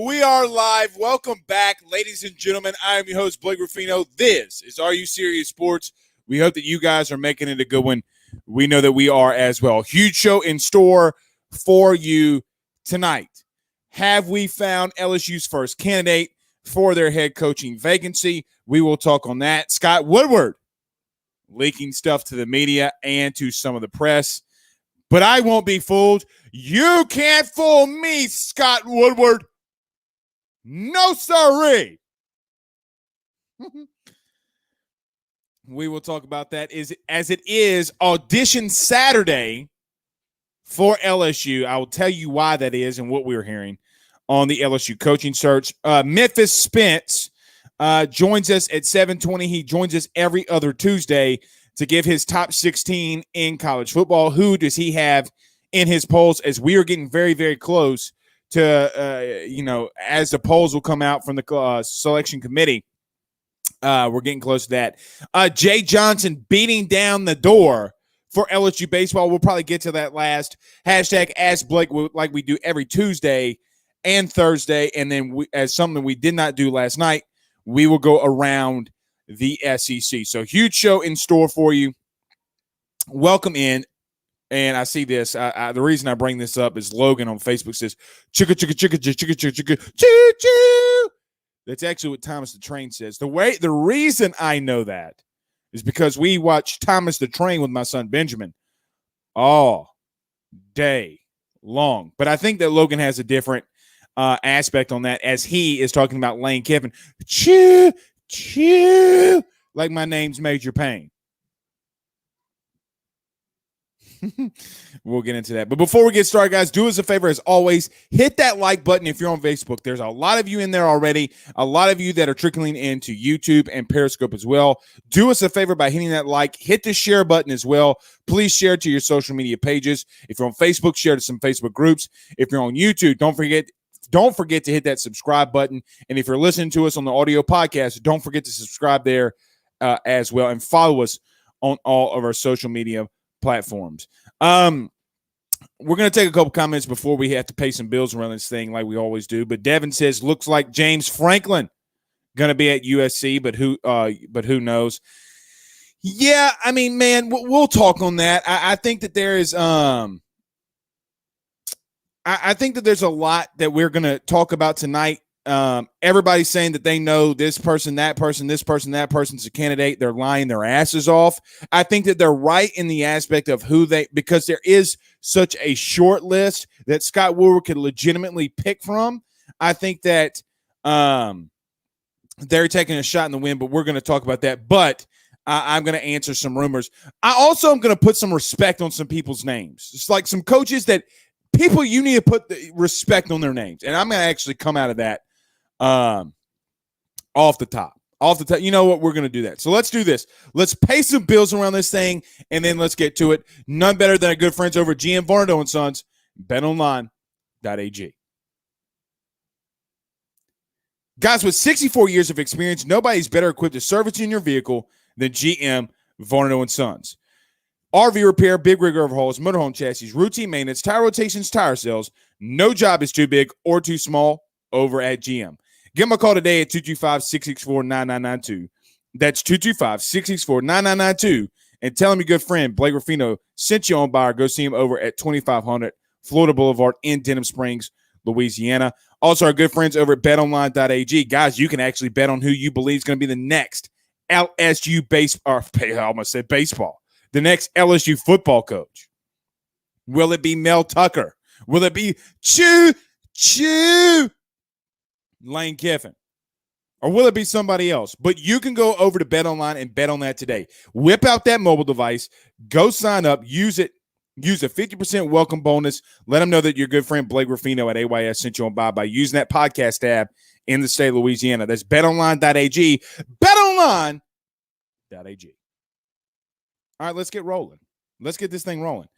We are live. Welcome back, ladies and gentlemen. I am your host, Blake Ruffino. This is Are You Serious Sports. We hope that you guys are making it a good one. We know that we are as well. Huge show in store for you tonight. Have we found LSU's first candidate for their head coaching vacancy? We will talk on that. Scott Woodward leaking stuff to the media and to some of the press. But I won't be fooled. You can't fool me, Scott Woodward. No, sirree. We will talk about that as it is Audition Saturday for LSU. I will tell you why that is and what we're hearing on the LSU coaching search. Memphis Spence joins us at 7:20. He joins us every other Tuesday to give his top 16 in college football. Who does he have in his polls as we are getting very, very close to, as the polls will come out from the selection committee, we're getting close to that. Jay Johnson beating down the door for LSU baseball. We'll probably get to that last. Hashtag Ask Blake, like we do every Tuesday and Thursday. And then as something we did not do last night, we will go around the SEC. So huge show in store for you. Welcome in. And I see this. The reason I bring this up is Logan on Facebook says, chicka, chicka, chicka, chicka, chicka, chicka, choo, choo. That's actually what Thomas the Train says. The reason I know that is because we watch Thomas the Train with my son Benjamin all day long. But I think that Logan has a different aspect on that as he is talking about Lane Kiffin. Choo, choo, like my name's Major Payne. We'll get into that. But before we get started, guys, do us a favor, as always, hit that like button if you're on Facebook. There's a lot of you in there already, a lot of you that are trickling into YouTube and Periscope as well. Do us a favor by hitting that like, hit the share button as well. Please share to your social media pages. If you're on Facebook, share to some Facebook groups. If you're on YouTube, don't forget to hit that subscribe button. And if you're listening to us on the audio podcast, don't forget to subscribe there as well, and follow us on all of our social media platforms. We're going to take a couple comments before we have to pay some bills around this thing like we always do. But Devin says, looks like James Franklin going to be at USC, but who knows? Yeah, I mean, man, we'll talk on that. I think that there is I think that there's a lot that we're going to talk about tonight. Everybody's saying that they know this person, that person, this person, that person's a candidate. They're lying their asses off. I think that they're right in the aspect of because there is such a short list that Scott Woodward could legitimately pick from. I think that they're taking a shot in the wind, but we're going to talk about that. But I'm going to answer some rumors. I also am going to put some respect on some people's names. It's like some coaches that people you need to put the respect on their names. And I'm going to actually come out of that off the top. You know what? We're going to do that. So let's do this. Let's pay some bills around this thing, and then let's get to it. None better than our good friends over at GM Varnado & Sons, betonline.ag. Guys, with 64 years of experience, nobody's better equipped to service in your vehicle than GM Varnado & Sons. RV repair, big rig overhauls, motorhome chassis, routine maintenance, tire rotations, tire sales. No job is too big or too small over at GM. Give them a call today at 225-664-9992. That's 225-664-9992. And tell them your good friend, Blake Ruffino, sent you on by, or go see him over at 2500 Florida Boulevard in Denham Springs, Louisiana. Also, our good friends over at betonline.ag. Guys, you can actually bet on who you believe is going to be the next LSU baseball. The next LSU football coach. Will it be Mel Tucker? Will it be Lane Kiffin? Or will it be somebody else? But you can go over to BetOnline and bet on that today. Whip out that mobile device. Go sign up. Use it. Use a 50% welcome bonus. Let them know that your good friend Blake Ruffino at AYS sent you on by using that podcast tab in the state of Louisiana. That's betonline.ag. Betonline.ag. All right, let's get rolling. Let's get this thing rolling.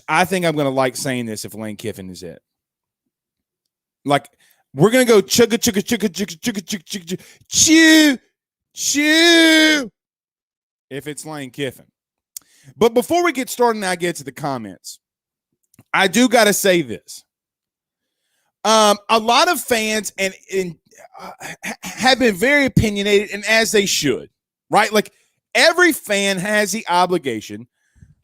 I think I'm going to like saying this if Lane Kiffin is it. Like, we're going to go chugga, chugga, chugga, chugga, chugga, chugga, chugga, chew, chew, if it's Lane Kiffin. But before we get started and I get to the comments, I do got to say this. A lot of fans and have been very opinionated, and as they should, right? Like every fan has the obligation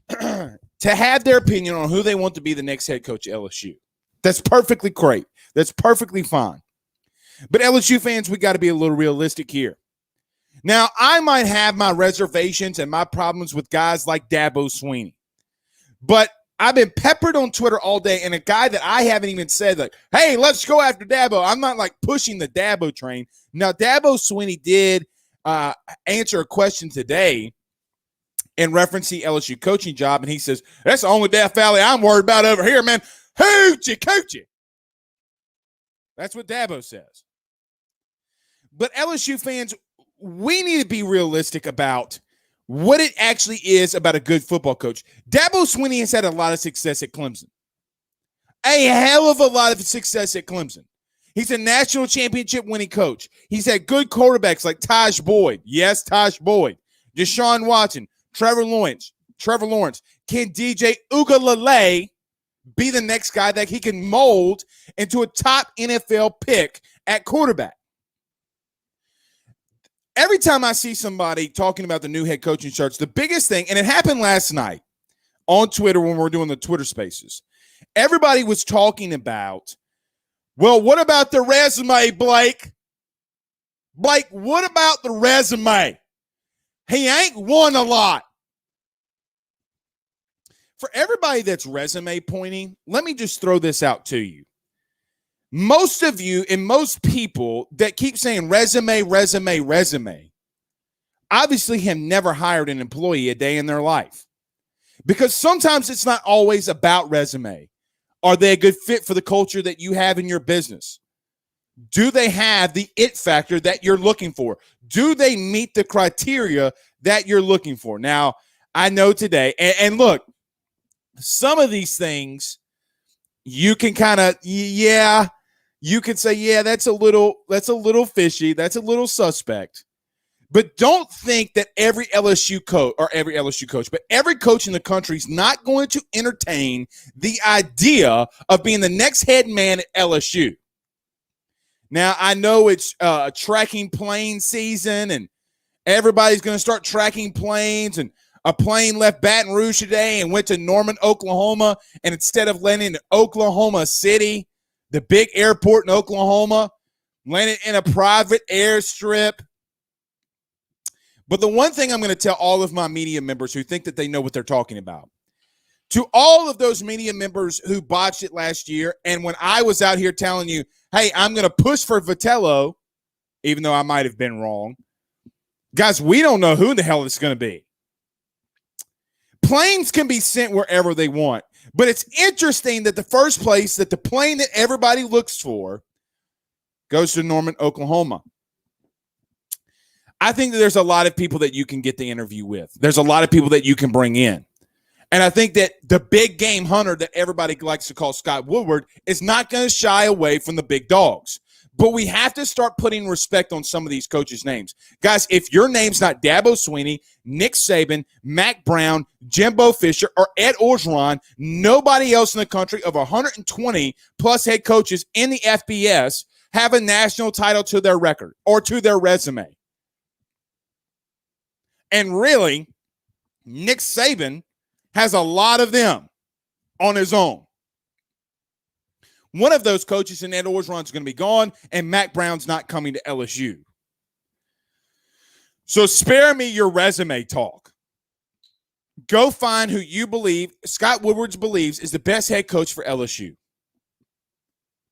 to have their opinion on who they want to be the next head coach at LSU. That's perfectly great. That's perfectly fine. But LSU fans, we got to be a little realistic here. Now, I might have my reservations and my problems with guys like Dabo Swinney, but I've been peppered on Twitter all day, and a guy that I haven't even said, like, hey, let's go after Dabo. I'm not, like, pushing the Dabo train. Now, Dabo Swinney did answer a question today in reference to the LSU coaching job, and he says, that's the only Death Valley I'm worried about over here, man. Hoochie coochie. That's what Dabo says. But LSU fans, we need to be realistic about what it actually is about a good football coach. Dabo Swinney has had a lot of success at Clemson. A hell of a lot of success at Clemson. He's a national championship winning coach. He's had good quarterbacks like Taj Boyd. Yes, Taj Boyd. Deshaun Watson. Trevor Lawrence. Can DJ Uiagalelei be the next guy that he can mold into a top NFL pick at quarterback? Every time I see somebody talking about the new head coaching search, the biggest thing, and it happened last night on Twitter when we were doing the Twitter Spaces, everybody was talking about, well, what about the resume, Blake? Blake, what about the resume? He ain't won a lot. For everybody that's resume pointing, let me just throw this out to you. Most of you and most people that keep saying resume, obviously have never hired an employee a day in their life. Because sometimes it's not always about resume. Are they a good fit for the culture that you have in your business? Do they have the it factor that you're looking for? Do they meet the criteria that you're looking for? Now, I know today, and look, some of these things you can kind of, you can say, yeah, that's a little fishy. That's a little suspect. But don't think that every LSU coach, but every coach in the country is not going to entertain the idea of being the next head man at LSU. Now, I know it's tracking plane season, and everybody's going to start tracking planes, and a plane left Baton Rouge today and went to Norman, Oklahoma, and instead of landing in Oklahoma City, the big airport in Oklahoma, landed in a private airstrip. But the one thing I'm going to tell all of my media members who think that they know what they're talking about, to all of those media members who botched it last year, and when I was out here telling you, hey, I'm going to push for Vitello, even though I might have been wrong, guys, we don't know who the hell it's going to be. Planes can be sent wherever they want, but it's interesting that the first place that the plane that everybody looks for goes to Norman, Oklahoma. I think that there's a lot of people that you can get the interview with. There's a lot of people that you can bring in. And I think that the big game hunter that everybody likes to call Scott Woodward is not going to shy away from the big dogs. But we have to start putting respect on some of these coaches' names. Guys, if your name's not Dabo Swinney, Nick Saban, Mac Brown, Jimbo Fisher, or Ed Orgeron, nobody else in the country of 120-plus head coaches in the FBS have a national title to their record or to their resume. And really, Nick Saban has a lot of them on his own. One of those coaches in Ed Orgeron is going to be gone, and Mac Brown's not coming to LSU. So spare me your resume talk. Go find who you believe, Scott Woodward believes, is the best head coach for LSU.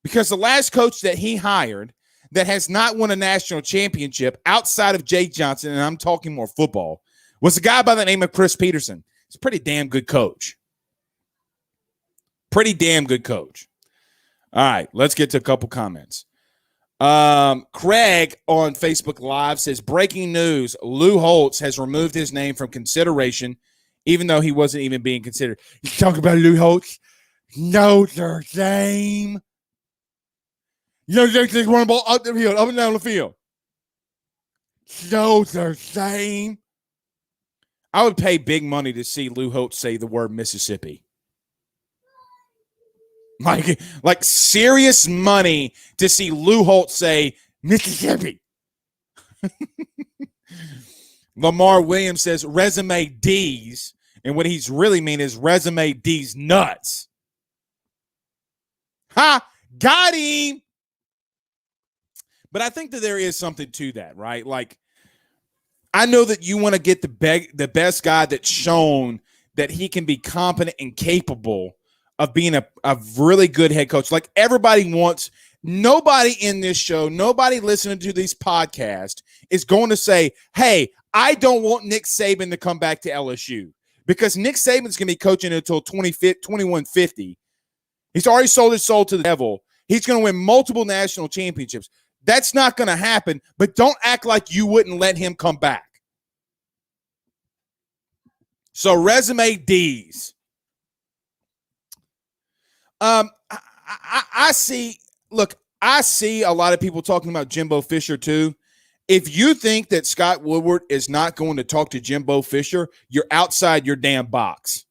Because the last coach that he hired that has not won a national championship outside of Jay Johnson, and I'm talking more football, was a guy by the name of Chris Peterson. He's a pretty damn good coach. Pretty damn good coach. All right, let's get to a couple comments. Craig on Facebook Live says, breaking news, Lou Holtz has removed his name from consideration, even though he wasn't even being considered. You talk about Lou Holtz? No, their name. You know, they just run the ball up the field, up and down the field. So their name. I would pay big money to see Lou Holtz say the word Mississippi. Like serious money to see Lou Holtz say, Mississippi. Lamar Williams says resume D's, and what he's really mean is resume D's nuts. Ha! Got him! But I think that there is something to that, right? Like, I know that you want to get the best guy that's shown that he can be competent and capable of being a really good head coach. Like everybody wants, nobody in this show, nobody listening to these podcasts is going to say, hey, I don't want Nick Saban to come back to LSU because Nick Saban's going to be coaching until 2150. He's already sold his soul to the devil. He's going to win multiple national championships. That's not going to happen, but don't act like you wouldn't let him come back. So resume D's. I see a lot of people talking about Jimbo Fisher too. If you think that Scott Woodward is not going to talk to Jimbo Fisher, you're outside your damn box.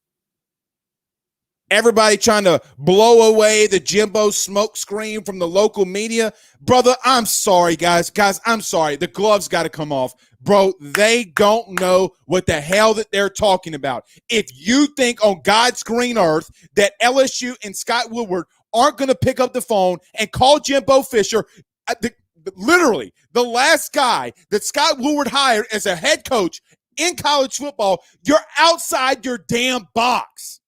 Everybody trying to blow away the Jimbo smoke screen from the local media. Brother, I'm sorry, guys. Guys, I'm sorry. The gloves got to come off. Bro, they don't know what the hell that they're talking about. If you think on God's green earth that LSU and Scott Woodward aren't going to pick up the phone and call Jimbo Fisher, literally the last guy that Scott Woodward hired as a head coach in college football, you're outside your damn box.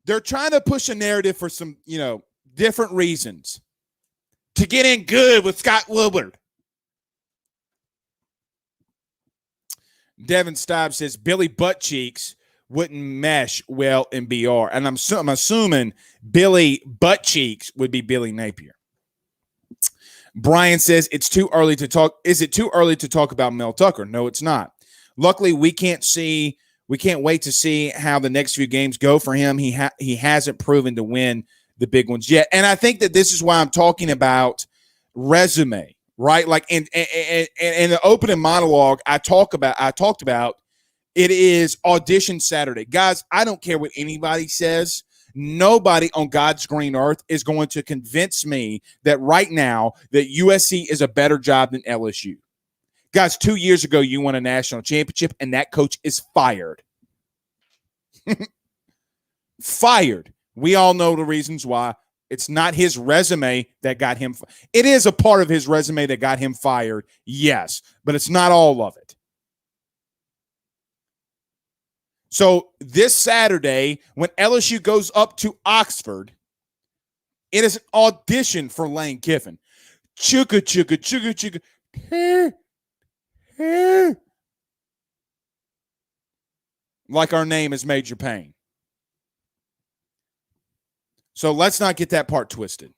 They're trying to push a narrative for some, different reasons to get in good with Scott Woodward. Devin Staub says Billy Buttcheeks wouldn't mesh well in BR. And I'm assuming Billy Buttcheeks would be Billy Napier. Brian says it's too early to talk. Is it too early to talk about Mel Tucker? No, it's not. Luckily, we can't wait to see how the next few games go for him. He hasn't proven to win the big ones yet. And I think that this is why I'm talking about resume, right? Like in the opening monologue, I talked about it is Audition Saturday. Guys, I don't care what anybody says. Nobody on God's green earth is going to convince me that right now that USC is a better job than LSU. Guys, 2 years ago, you won a national championship, and that coach is fired. Fired. We all know the reasons why. It's not his resume that got him. It is a part of his resume that got him fired, yes, but it's not all of it. So this Saturday, when LSU goes up to Oxford, it is an audition for Lane Kiffin. Chugga, chugga, chugga, chugga. Like our name is Major Payne. So let's not get that part twisted.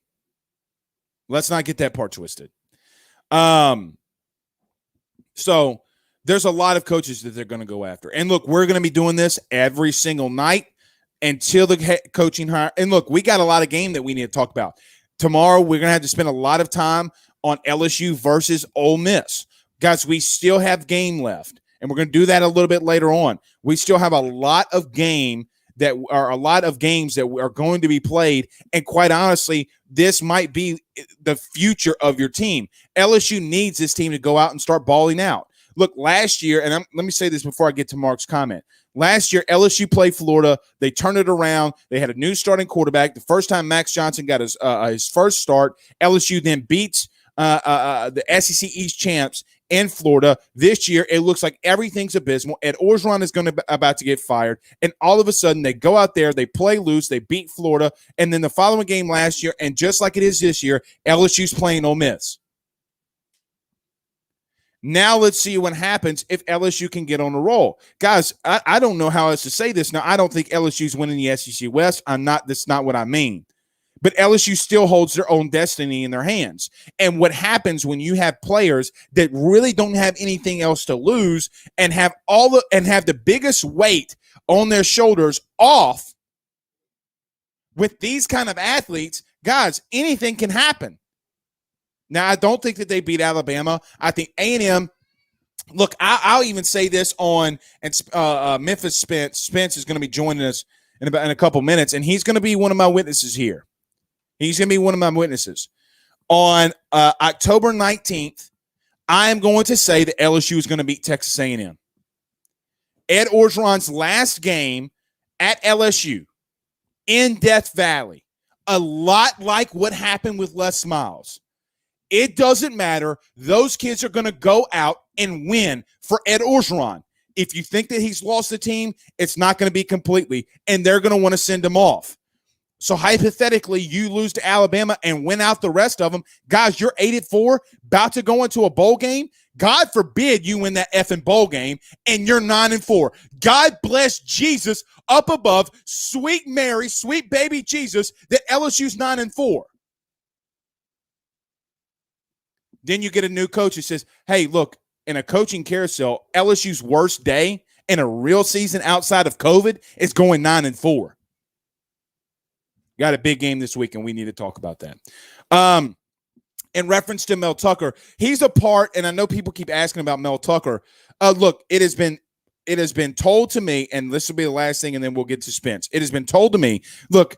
So there's a lot of coaches that they're going to go after. And look, we're going to be doing this every single night until the head coaching hire. And look, we got a lot of game that we need to talk about. Tomorrow, we're going to have to spend a lot of time on LSU versus Ole Miss. Guys, we still have game left, and we're going to do that a little bit later on. We still have a lot of games that are going to be played, and quite honestly, this might be the future of your team. LSU needs this team to go out and start balling out. Look, last year, and let me say this before I get to Mark's comment. Last year, LSU played Florida. They turned it around. They had a new starting quarterback. The first time Max Johnson got his first start, LSU then beats the SEC East champs in Florida. This year, it looks like everything's abysmal. Ed Orgeron is about to get fired, and all of a sudden, they go out there, they play loose, they beat Florida, and then the following game last year, and just like it is this year, LSU's playing Ole Miss. Now let's see what happens if LSU can get on a roll. Guys, I don't know how else to say this. Now, I don't think LSU's winning the SEC West. That's not what I mean. But LSU still holds their own destiny in their hands. And what happens when you have players that really don't have anything else to lose and have the biggest weight on their shoulders off with these kind of athletes, guys, anything can happen. Now, I don't think that they beat Alabama. I think A&M Look, I'll even say this on Memphis. Spence is going to be joining us in a couple minutes, and he's going to be one of my witnesses here. He's going to be one of my witnesses. On October 19th, I am going to say that LSU is going to beat Texas A&M. Ed Orgeron's last game at LSU in Death Valley, a lot like what happened with Les Miles. It doesn't matter. Those kids are going to go out and win for Ed Orgeron. If you think that he's lost the team, it's not going to be completely, and they're going to want to send him off. So hypothetically, you lose to Alabama and win out the rest of them. Guys, you're 8-4, about to go into a bowl game. God forbid you win that effing bowl game and you're 9-4. God bless Jesus up above, sweet Mary, sweet baby Jesus, that LSU's 9-4. Then you get a new coach who says, hey, look, in a coaching carousel, LSU's worst day in a real season outside of COVID is going 9-4. Got a big game this week, and we need to talk about that. In reference to Mel Tucker, he's a part, and I know people keep asking about Mel Tucker. Look, it has been told to me, and this will be the last thing, and then we'll get to Spence. It has been told to me, look,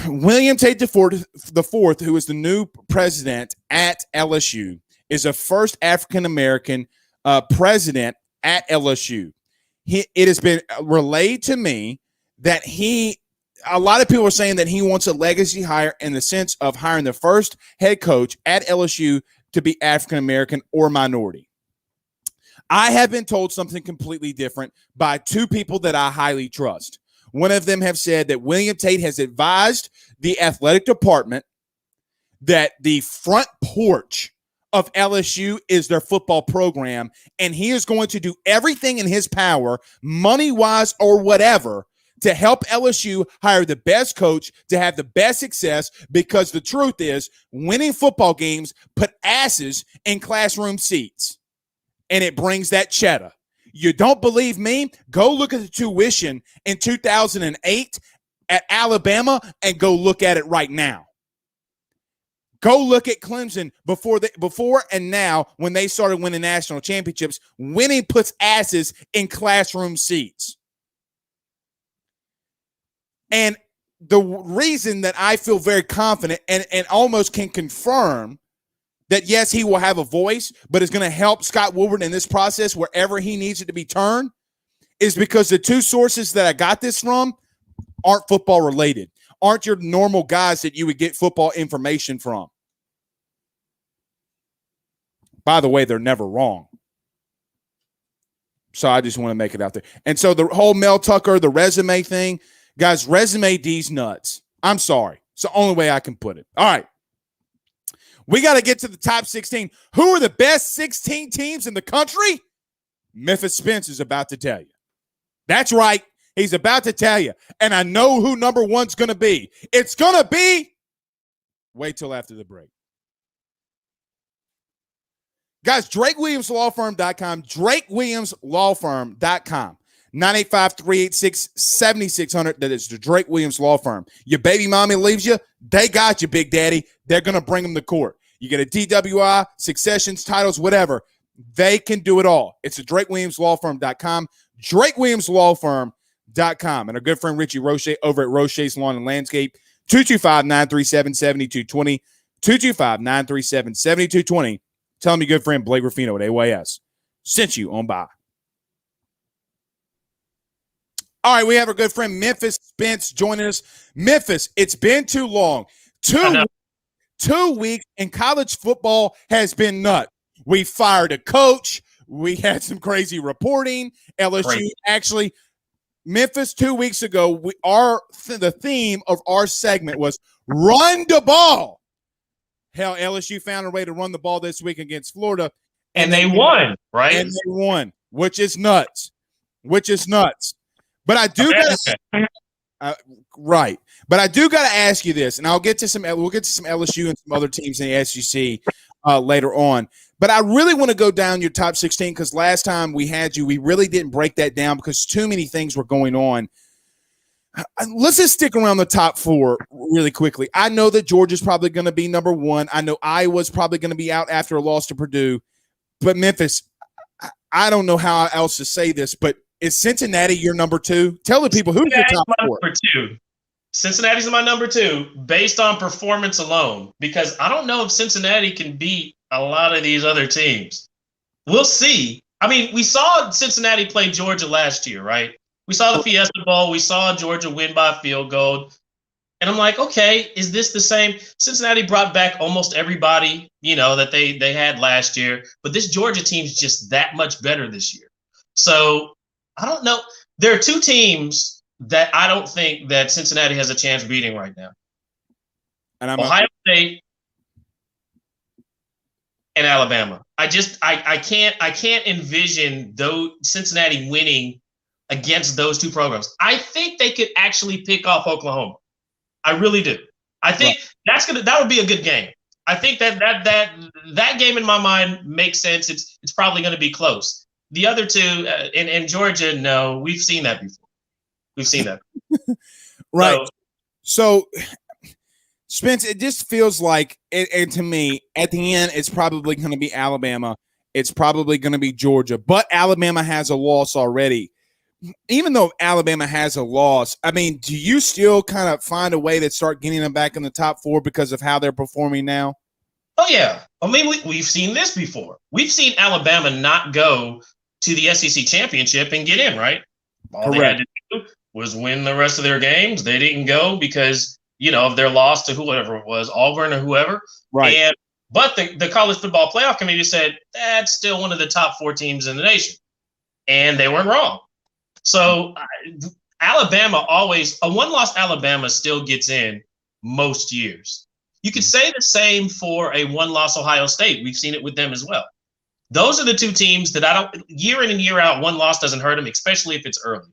William Tate IV, who is the new president at LSU, is the first African-American president at LSU. It has been relayed to me that a lot of people are saying that he wants a legacy hire in the sense of hiring the first head coach at LSU to be African-American or minority. I have been told something completely different by two people that I highly trust. One of them have said that William Tate has advised the athletic department that the front porch of LSU is their football program, and he is going to do everything in his power, money-wise or whatever, to help LSU hire the best coach to have the best success, because the truth is winning football games put asses in classroom seats, and it brings that cheddar. You don't believe me? Go look at the tuition in 2008 at Alabama and go look at it right now. Go look at Clemson before and now when they started winning national championships. Winning puts asses in classroom seats. And the reason that I feel very confident and almost can confirm that, yes, he will have a voice, but is going to help Scott Woodward in this process wherever he needs it to be turned, is because the two sources that I got this from aren't football related, aren't your normal guys that you would get football information from. By the way, they're never wrong. So I just want to make it out there. And so the whole Mel Tucker, the resume thing, guys, resume D's nuts. I'm sorry. It's the only way I can put it. All right. We got to get to the top 16. Who are the best 16 teams in the country? Memphis Spence is about to tell you. That's right. He's about to tell you. And I know who number one's going to be. It's going to be, wait till after the break. Guys, DrakeWilliamsLawFirm.com, DrakeWilliamsLawFirm.com, 985-386-7600. That is the Drake Williams Law Firm. Your baby mommy leaves you, they got you, Big Daddy. They're going to bring them to court. You get a DWI, successions, titles, whatever. They can do it all. It's the DrakeWilliamsLawFirm.com, DrakeWilliamsLawFirm.com. And our good friend Richie Roche over at Roche's Lawn and Landscape, 225-937-7220, 225-937-7220. Tell me your good friend Blake Ruffino at AYS sent you on by. All right, we have our good friend Memphis Spence joining us. Memphis, it's been too long. 2 weeks, and college football has been nuts. We fired a coach. We had some crazy reporting. LSU actually, Memphis 2 weeks ago, the theme of our segment was run the ball. Hell, LSU found a way to run the ball this week against Florida. And they won, right? And they won, which is nuts. But I do right. But I do got to ask you this, and we'll get to some LSU and some other teams in the SEC later on. But I really want to go down your top 16 because last time we had you, we really didn't break that down because too many things were going on. Let's just stick around the top four really quickly. I know that Georgia's probably going to be number one. I know Iowa's probably going to be out after a loss to Purdue. But Memphis, I don't know how else to say this, but is Cincinnati your number 2? Tell the people who's your top 4. Number 2. Cincinnati's my number 2 based on performance alone, because I don't know if Cincinnati can beat a lot of these other teams. We'll see. I mean, we saw Cincinnati play Georgia last year, right? We saw the Fiesta Bowl. We saw Georgia win by a field goal. And I'm like, okay, is this the same? Cincinnati brought back almost everybody, that they had last year. But this Georgia team's just that much better this year. So I don't know. There are 2 teams that I don't think that Cincinnati has a chance beating right now. And Ohio State and Alabama. I can't envision Cincinnati winning against those 2 programs. I think they could actually pick off Oklahoma. I really do. I think that would be a good game. I think that game in my mind makes sense. It's probably going to be close. The other 2 in Georgia, no, we've seen that before. We've seen that. Right. So, Spence, it just feels like, and to me, at the end, it's probably going to be Alabama. It's probably going to be Georgia. But Alabama has a loss already. Even though Alabama has a loss, I mean, do you still kind of find a way to start getting them back in the top 4 because of how they're performing now? Oh, yeah. I mean, we've seen this before. We've seen Alabama not go to the SEC championship and get in, right? All they had to do was win the rest of their games. They didn't go because, of their loss to whoever it was, Auburn or whoever. Right. But the College Football Playoff Committee said that's still one of the top 4 teams in the nation. And they weren't wrong. So Alabama always – a one-loss Alabama still gets in most years. You could say the same for a one-loss Ohio State. We've seen it with them as well. Those are the 2 teams that I don't – year in and year out, one loss doesn't hurt them, especially if it's early.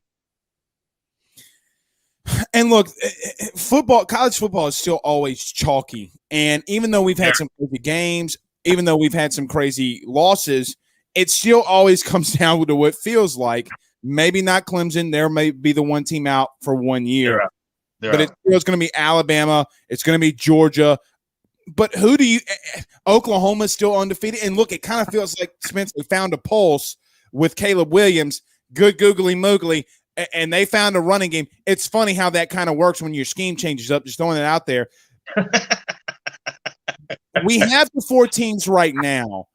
And look, college football is still always chalky. And even though we've had some crazy games, even though we've had some crazy losses, it still always comes down to what feels like maybe not Clemson. There may be the one team out for 1 year. But it's going to be Alabama. It's going to be Georgia. But who do you – Oklahoma's still undefeated. And look, it kind of feels like Spence found a pulse with Caleb Williams, good googly moogly, and they found a running game. It's funny how that kind of works when your scheme changes up, just throwing it out there. We have the 4 teams right now,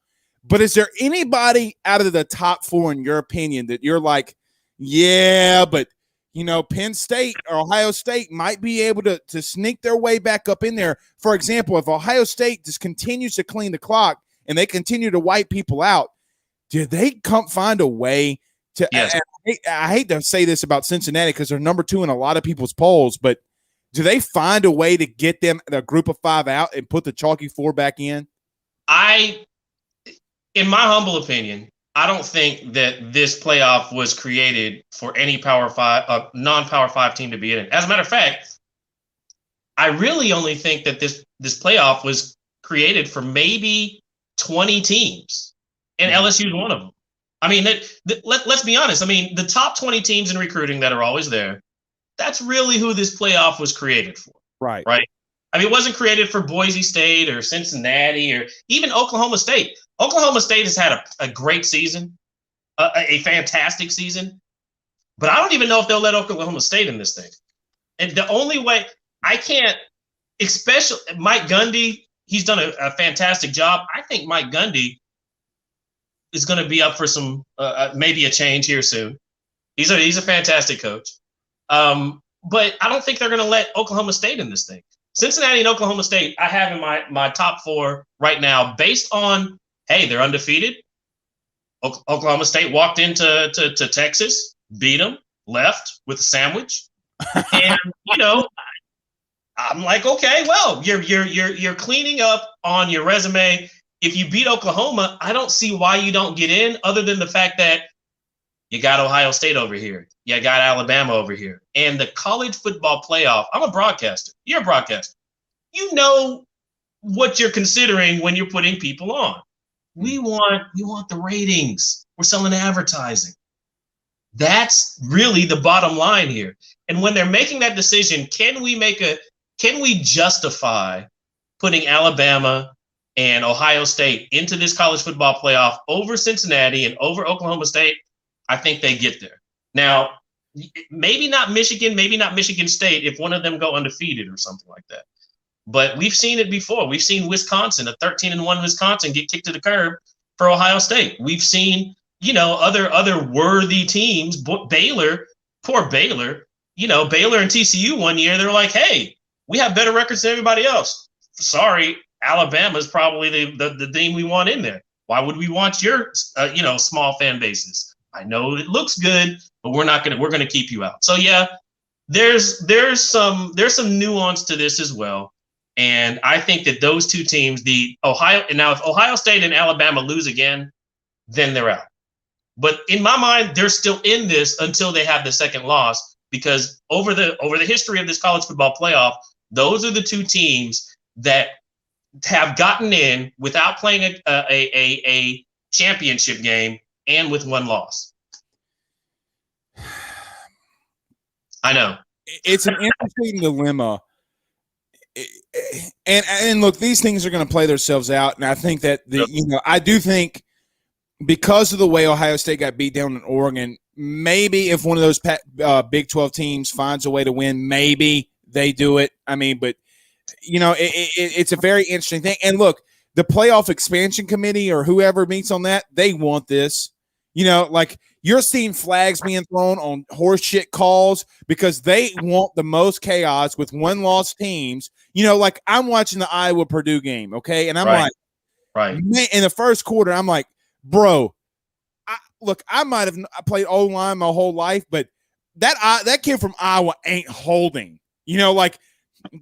but is there anybody out of the top 4, in your opinion, that you're like, yeah, but – Penn State or Ohio State might be able to sneak their way back up in there. For example, if Ohio State just continues to clean the clock and they continue to wipe people out, do they find a way to yes. I hate to say this about Cincinnati because they're number 2 in a lot of people's polls, but do they find a way to get them the group of 5 out and put the chalky 4 back in? In my humble opinion, I don't think that this playoff was created for any non-Power 5 team to be in it. As a matter of fact, I really only think that this playoff was created for maybe 20 teams, and LSU is one of them. I mean, let's be honest. I mean, the top 20 teams in recruiting that are always there, that's really who this playoff was created for. Right. Right. I mean, it wasn't created for Boise State or Cincinnati or even Oklahoma State. Oklahoma State has had a great season, a fantastic season, but I don't even know if they'll let Oklahoma State in this thing. And the only way I can't, especially Mike Gundy, he's done a fantastic job. I think Mike Gundy is going to be up for some maybe a change here soon. He's a fantastic coach, but I don't think they're going to let Oklahoma State in this thing. Cincinnati and Oklahoma State, I have in my top 4 right now, based on, hey, they're undefeated. Oklahoma State walked into Texas, beat them, left with a sandwich, and I'm like, okay, well, you're cleaning up on your resume. If you beat Oklahoma, I don't see why you don't get in, other than the fact that you got Ohio State over here. You got Alabama over here. And the college football playoff, I'm a broadcaster. You're a broadcaster. You know what you're considering when you're putting people on. We want the ratings. We're selling advertising. That's really the bottom line here. And when they're making that decision, can we justify putting Alabama and Ohio State into this college football playoff over Cincinnati and over Oklahoma State, I think they get there. Now, maybe not Michigan, maybe not Michigan State if one of them go undefeated or something like that. But we've seen it before. We've seen Wisconsin, a 13-1 Wisconsin, get kicked to the curb for Ohio State. We've seen, other worthy teams. Baylor, poor Baylor. Baylor and TCU one year, they're like, hey, we have better records than everybody else. Sorry, Alabama's probably the team we want in there. Why would we want your, small fan bases? I know it looks good, but we're going to keep you out. So yeah, there's some nuance to this as well. And I think that those two teams, if Ohio State and Alabama lose again, then they're out. But in my mind, they're still in this until they have the second loss, because over the history of this college football playoff, those are the two teams that have gotten in without playing a championship game and with one loss. I know. It's an interesting dilemma. And look, these things are going to play themselves out. And I think that I do think because of the way Ohio State got beat down in Oregon, maybe if one of those Big 12 teams finds a way to win, maybe they do it. I mean, but it's a very interesting thing. And look, the playoff expansion committee or whoever meets on that, they want this. Like you're seeing flags being thrown on horseshit calls because they want the most chaos with one-loss teams. Like I'm watching the Iowa-Purdue game, okay? And I'm right. Man, in the first quarter, I'm like, bro, I might have played O-line my whole life, but that kid from Iowa ain't holding. Like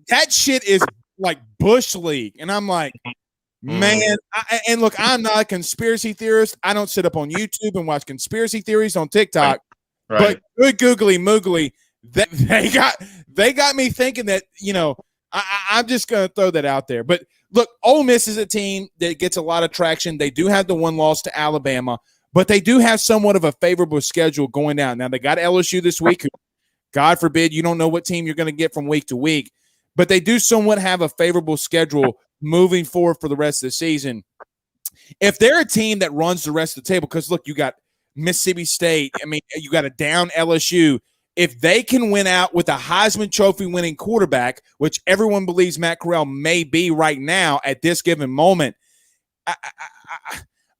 that shit is like Bush League. And I'm like, man, and look, I'm not a conspiracy theorist. I don't sit up on YouTube and watch conspiracy theories on TikTok. Right. But good googly moogly, they got me thinking that, I'm just going to throw that out there. But look, Ole Miss is a team that gets a lot of traction. They do have the one loss to Alabama, but they do have somewhat of a favorable schedule going down. Now, they got LSU this week. God forbid, you don't know what team you're going to get from week to week, but they do somewhat have a favorable schedule moving forward for the rest of the season. If they're a team that runs the rest of the table, because look, you got Mississippi State. I mean, you got a down LSU. If they can win out with a Heisman Trophy winning quarterback, which everyone believes Matt Corral may be right now at this given moment,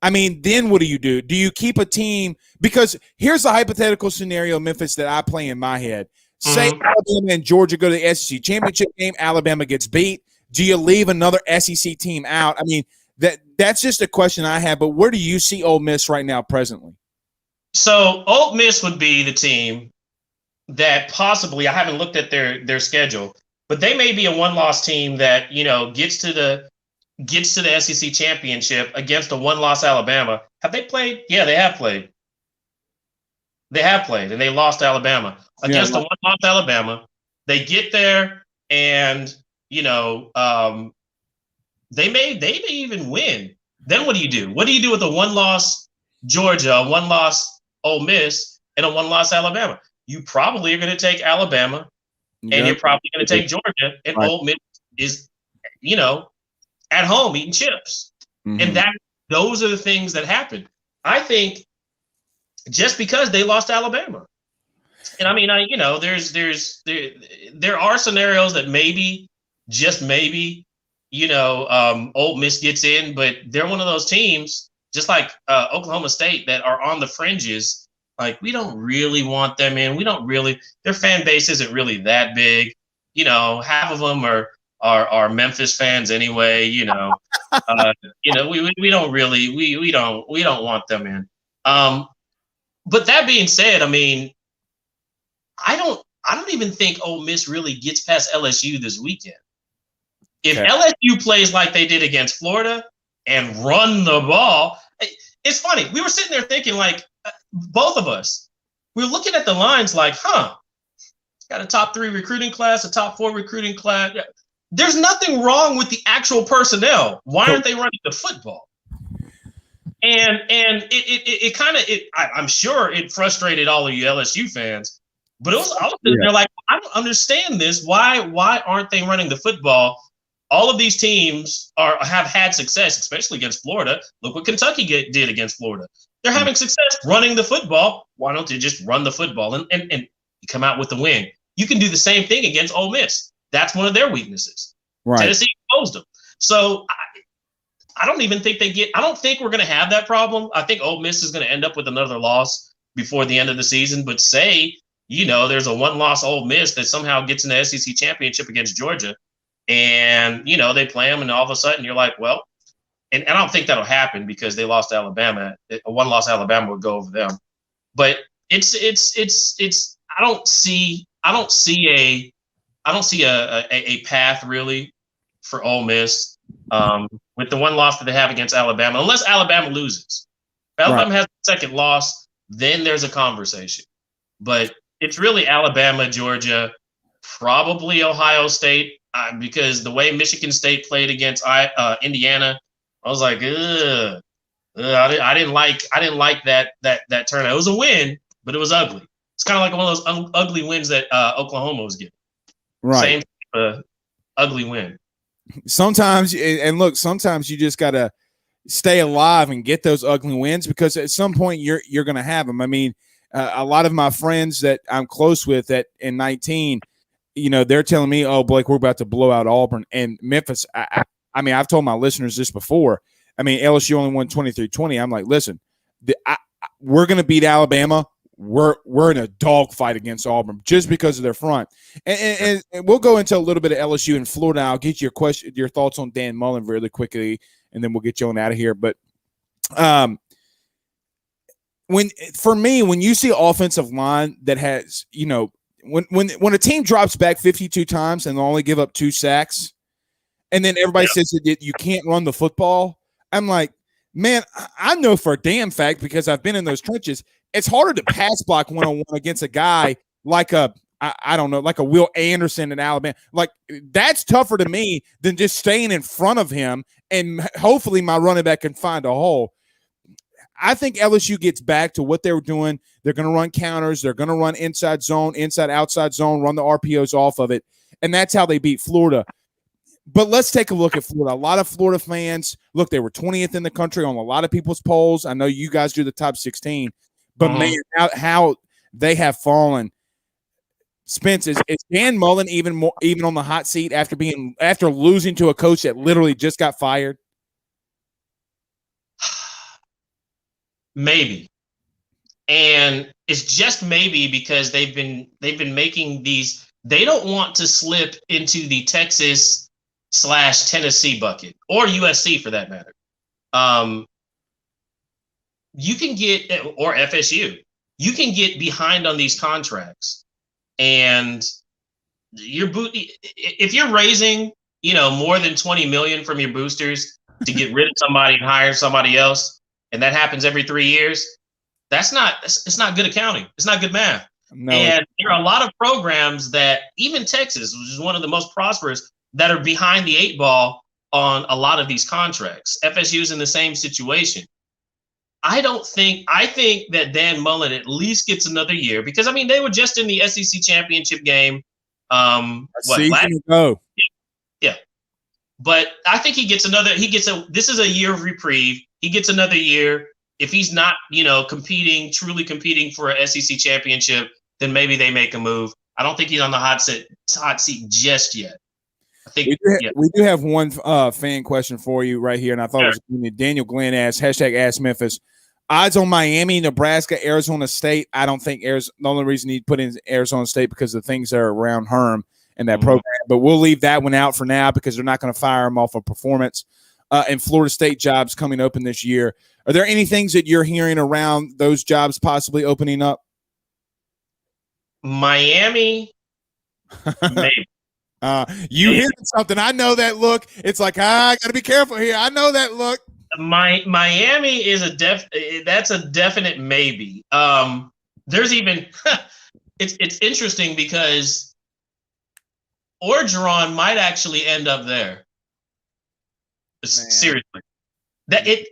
I mean, then what do you do? Do you keep a team? Because here's a hypothetical scenario, Memphis, that I play in my head. Say Alabama and Georgia go to the SEC championship game. Alabama gets beat. Do you leave another SEC team out? I mean, that's just a question I have. But where do you see Ole Miss right now presently? So Ole Miss would be the team that possibly, I haven't looked at their schedule, but they may be a one-loss team that, gets to the SEC championship against a one-loss Alabama. Have they played? Yeah, they have played. They have played, and they lost Alabama against a one-loss Alabama. They get there, and they may even win. Then what do you do? What do you do with a one-loss Georgia, a one-loss Ole Miss, and a one-loss Alabama? You probably are going to take Alabama, and you're probably going to take Georgia, and Ole Miss is, at home eating chips. And those are the things that happen. I think just because they lost Alabama. And I mean, there are scenarios that maybe, just maybe, Ole Miss gets in, but they're one of those teams, just like Oklahoma State, that are on the fringes. Like, we don't really want them in. Their fan base isn't really that big. Half of them are Memphis fans anyway. We don't want them in. But that being said, I mean, I don't even think Ole Miss really gets past LSU this weekend. If LSU plays like they did against Florida and run the ball, it's funny. We were sitting there thinking, like, both of us, we were looking at the lines like, got a top 3 recruiting class, a top 4 recruiting class. There's nothing wrong with the actual personnel. Why aren't they running the football? And it kind of, I'm sure it frustrated all of you LSU fans, but I was sitting there like, I don't understand this. Why aren't they running the football? all of these teams have had success, especially against Florida. Look what Kentucky did against Florida. They're having success running the football. Why don't they just run the football and come out with the win? You can do the same thing against Ole Miss. That's one of their weaknesses. Right. Tennessee exposed them. So I don't even think I don't think we're going to have that problem. I think Ole Miss is going to end up with another loss before the end of the season. But say, there's a one-loss Ole Miss that somehow gets in the SEC championship against Georgia, and, they play them, and all of a sudden you're like, well, and I don't think that'll happen because they lost to Alabama. A one-loss Alabama would go over them. But it's I don't see a path really for Ole Miss with the one loss that they have against Alabama, unless Alabama loses. If Alabama has a second loss, then there's a conversation. But it's really Alabama, Georgia, probably Ohio State, because the way Michigan State played against Indiana, I was like, I didn't like that turnout. It was a win, but it was ugly. It's kind of like one of those ugly wins that Oklahoma was getting. Right. Same ugly win. Sometimes you just gotta stay alive and get those ugly wins, because at some point you're gonna have them. I mean, a lot of my friends that I'm close with that in 19, they're telling me, "Oh, Blake, we're about to blow out Auburn and Memphis." I mean, I've told my listeners this before. I mean, LSU only won 23-20. I'm like, listen, we're gonna beat Alabama. We're in a dogfight against Auburn just because of their front, and we'll go into a little bit of LSU and Florida. I'll get your thoughts on Dan Mullen really quickly, and then we'll get you on out of here. But when you see offensive line that has, when a team drops back 52 times and they only give up 2 sacks, and then everybody says that you can't run the football, I'm like, man, I know for a damn fact, because I've been in those trenches, it's harder to pass block one-on-one against a guy like I don't know, like a Will Anderson in Alabama. Like, that's tougher to me than just staying in front of him and hopefully my running back can find a hole. I think LSU gets back to what they were doing. They're going to run counters. They're going to run inside zone, inside, outside zone, run the RPOs off of it. And that's how they beat Florida. But let's take a look at Florida. A lot of Florida fans, look, they were 20th in the country on a lot of people's polls. I know you guys do the top 16. But man, how they have fallen. Spence, is Dan Mullen even on the hot seat after losing to a coach that literally just got fired? Maybe, and it's just maybe because they've been making these. They don't want to slip into the Texas/Tennessee bucket, or USC for that matter. You can get, or FSU, you can get behind on these contracts, and if you're raising, more than $20 million from your boosters to get rid of somebody and hire somebody else, and that happens every 3 years, it's not good accounting. It's not good math. No. And there are a lot of programs that, even Texas, which is one of the most prosperous, that are behind the 8 ball on a lot of these contracts. FSU's in the same situation. I think that Dan Mullen at least gets another year, because I mean, they were just in the SEC championship game. Ago. Yeah. But I think this is a year of reprieve. He gets another year. If he's not, truly competing for a SEC championship, then maybe they make a move. I don't think he's on the hot seat just yet. I think we do have one fan question for you right here, and I thought it was Daniel Glenn asked, #AskMemphis. Odds on Miami, Nebraska, Arizona State. I don't think the only reason he put in Arizona State because of the things that are around Herm and that program. But we'll leave that one out for now because they're not going to fire him off of performance. And Florida State jobs coming open this year. Are there any things that you're hearing around those jobs possibly opening up? Miami, maybe. You hear something. I know that look. It's like, I got to be careful here. I know that look. Miami is that's a definite maybe. There's even it's interesting because Orgeron might actually end up there. Seriously,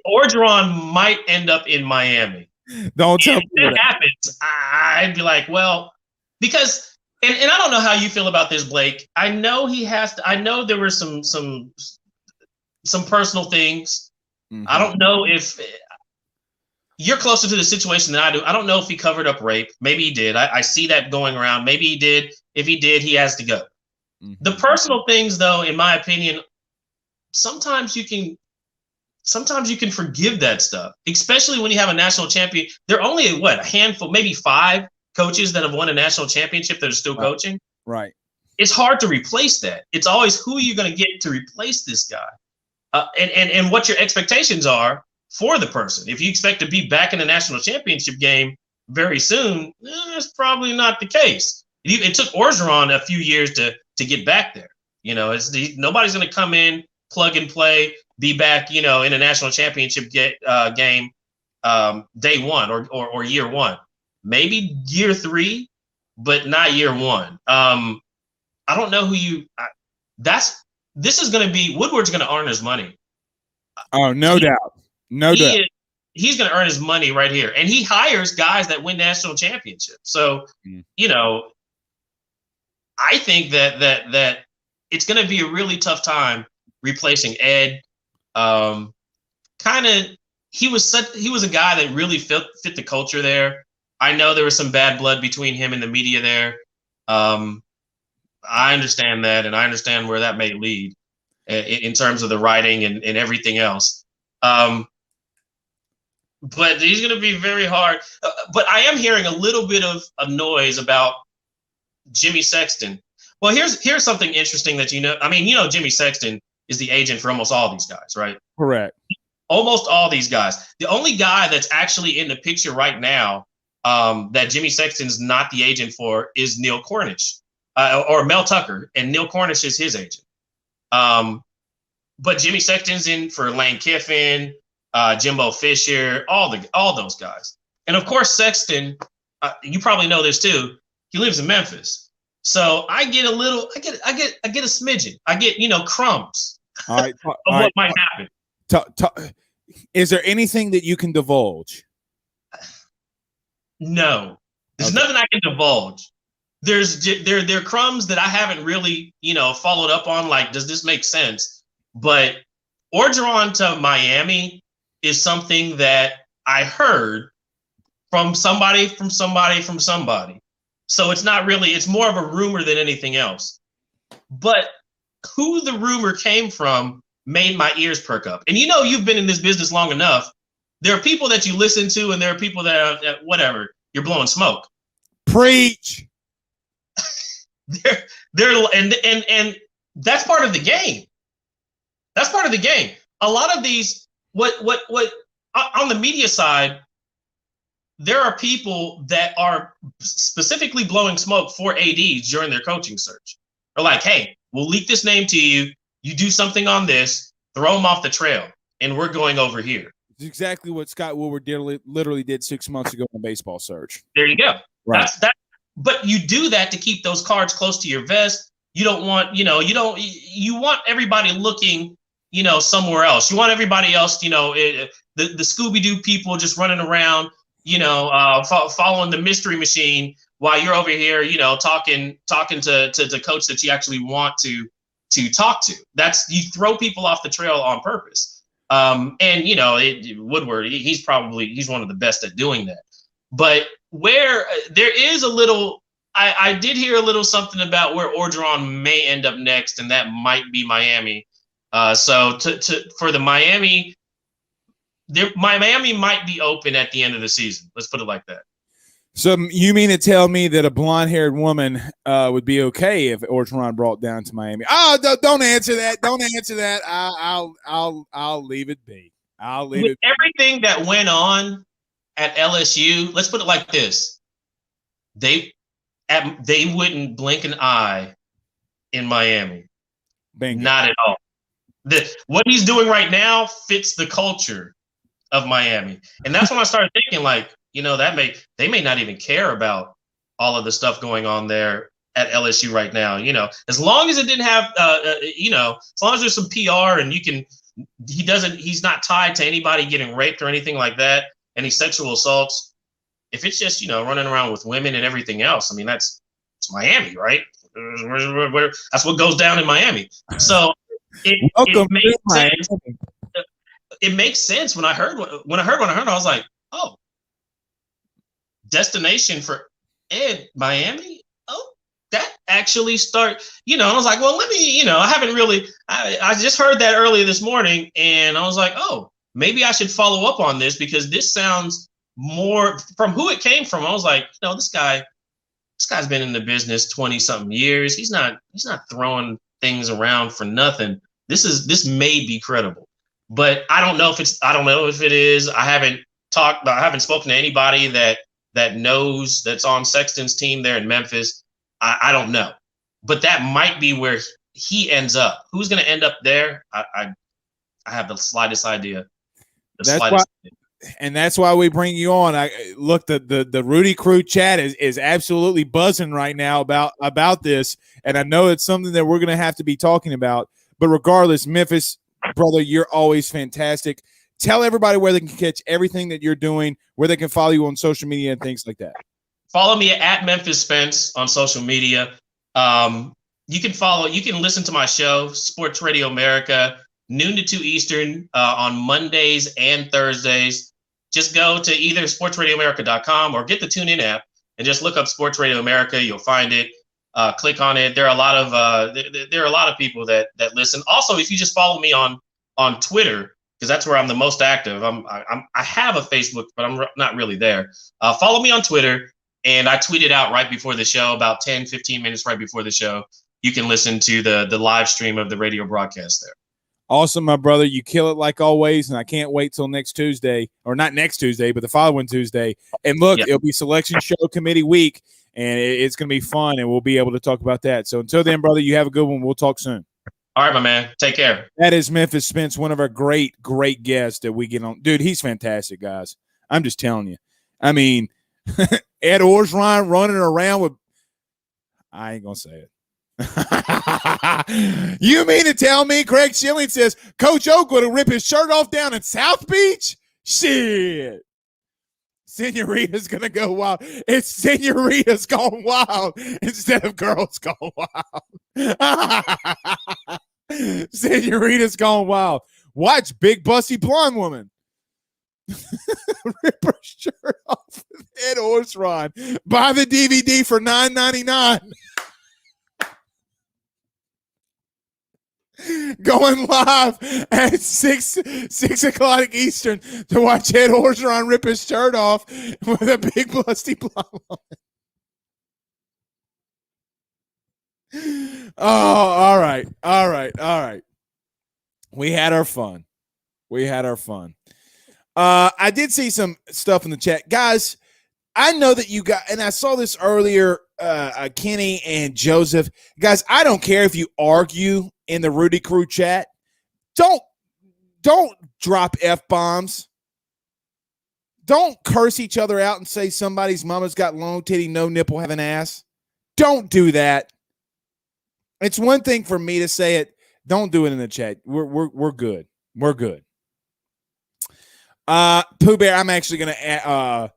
Orgeron might end up in Miami. Don't tell me if that happens. I'd be like, well, because And I don't know how you feel about this, Blake. I know he has to. I know there were some personal things. Mm-hmm. I don't know if you're closer to the situation than I do. I don't know if he covered up rape. Maybe he did. I see that going around. Maybe he did. If he did, he has to go. Mm-hmm. The personal things, though, in my opinion, sometimes you can forgive that stuff, especially when you have a national champion. There are only a handful, maybe 5 coaches that have won a national championship that are still coaching. Right. It's hard to replace that. It's always who are you going to get to replace this guy, and what your expectations are for the person. If you expect to be back in the national championship game very soon, that's probably not the case. It took Orgeron a few years to get back there. Nobody's going to come in, plug and play, be back, in a national championship game day one or year one. Maybe year 3, but not year 1. I don't know who this is going to be. Woodward's going to earn his money. Oh, no doubt. No doubt. He's going to earn his money right here. And he hires guys that win national championships. So, I think that it's going to be a really tough time replacing Ed. He was a guy that really fit the culture there. I know there was some bad blood between him and the media there. I understand that, and I understand where that may lead in terms of the writing and everything else. But he's going to be very hard. But I am hearing a little bit of a noise about Jimmy Sexton. Well, here's something interesting that Jimmy Sexton is the agent for almost all these guys, right? Correct. Almost all these guys. The only guy that's actually in the picture right now that Jimmy Sexton's not the agent for is Neil Cornish or Mel Tucker, and Neil Cornish is his agent. But Jimmy Sexton's in for Lane Kiffin, Jimbo Fisher, all those guys. And of course, Sexton, you probably know this too. He lives in Memphis, so I get a smidgen. I get crumbs of what might happen. Is there anything that you can divulge? No, there's nothing I can divulge. There are crumbs that I haven't really, followed up on. Like, does this make sense? But Orgeron to Miami is something that I heard from somebody. So it's not really, it's more of a rumor than anything else. But who the rumor came from made my ears perk up. And you've been in this business long enough. There are people that you listen to, and there are people that are, whatever, you're blowing smoke. Preach. And that's part of the game. That's part of the game. A lot of these, what on the media side, there are people that are specifically blowing smoke for ADs during their coaching search. They're like, hey, we'll leak this name to you. You do something on this, throw them off the trail, and we're going over here. It's exactly what Scott Woodward literally did 6 months ago on Baseball Search. There you go. Right. But you do that to keep those cards close to your vest. You don't want, you want everybody looking, somewhere else. You want everybody else, the Scooby-Doo people just running around, following the mystery machine while you're over here, talking to the coach that you actually want to talk to. You throw people off the trail on purpose. Woodward, he's one of the best at doing that. But where there is a little, I did hear a little something about where Orgeron may end up next, and that might be Miami. So for the Miami might be open at the end of the season. Let's put it like that. So you mean to tell me that a blonde-haired woman would be okay if Orgeron brought down to Miami? Oh, don't answer that. Don't answer that. I'll leave it be. With everything that went on at LSU, let's put it like this: they wouldn't blink an eye in Miami. Bingo. Not at all. What he's doing right now fits the culture of Miami, and that's when I started thinking, like, they may not even care about all of the stuff going on there at LSU right now. As long as it didn't have, as long as there's some PR and he's not tied to anybody getting raped or anything like that, any sexual assaults. If it's just, running around with women and everything else, I mean, that's it's Miami, right? That's what goes down in Miami. So it made sense. It makes sense when I heard, I was like, oh, destination for Ed, Miami. Oh, that actually start, I was like, well, let me, I haven't really, I just heard that earlier this morning, and I was like, oh, maybe I should follow up on this, because this sounds more from who it came from. I was like, this guy's been in the business 20 something years. He's not throwing things around for nothing. This may be credible, but I don't know if it is. I haven't spoken to anybody that knows, that's on Sexton's team there in Memphis. I don't know, but that might be where he ends up. Who's going to end up there? I have the slightest idea. And that's why we bring you on. Look, the Rudy Crew chat is absolutely buzzing right now about this, and I know it's something that we're going to have to be talking about. But regardless, Memphis, brother, you're always fantastic. Tell everybody where they can catch everything that you're doing, where they can follow you on social media and things like that. Follow me at Memphis Spence on social media. You can listen to my show, Sports Radio America, noon to 2 Eastern on Mondays and Thursdays. Just go to either sportsradioamerica.com or get the TuneIn app and just look up Sports Radio America. You'll find it. Click on it. There are a lot of people that listen. Also, if you just follow me on Twitter, because that's where I'm the most active. I have a Facebook, but I'm not really there. Follow me on Twitter, and I tweet it out right before the show, about 10, 15 minutes right before the show. You can listen to the live stream of the radio broadcast there. Awesome, my brother. You kill it like always, and I can't wait till next Tuesday, or not next Tuesday, but the following Tuesday. And look, It'll be selection show committee week, and it's going to be fun, and we'll be able to talk about that. So until then, brother, you have a good one. We'll talk soon. All right, my man. Take care. That is Memphis Spence, one of our great guests that we get on. Dude, he's fantastic, guys. I'm just telling you. I mean, Ed Orgeron running around with – I ain't going to say it. You mean to tell me Craig Schilling says Coach O going to rip his shirt off down in South Beach? Shit. Senorita's going to go wild. It's Senorita's gone wild instead of girls gone wild. Senorita's gone wild. Watch Big Bussy Blonde Woman rip her shirt off with Ed Orgeron. Buy the DVD for $9.99. Going live at 6 o'clock Eastern to watch Ed Orgeron rip his shirt off with a big busty blonde woman. Oh, all right. We had our fun. I did see some stuff in the chat. Guys, I know that you got, and I saw this earlier, Kenny and Joseph. Guys, I don't care if you argue in the Rudy Crew chat. Don't drop F-bombs. Don't curse each other out and say somebody's mama's got long titty, no nipple, have an ass. Don't do that. It's one thing for me to say it. Don't do it in the chat. We're good. We're good. Pooh Bear, I'm actually going to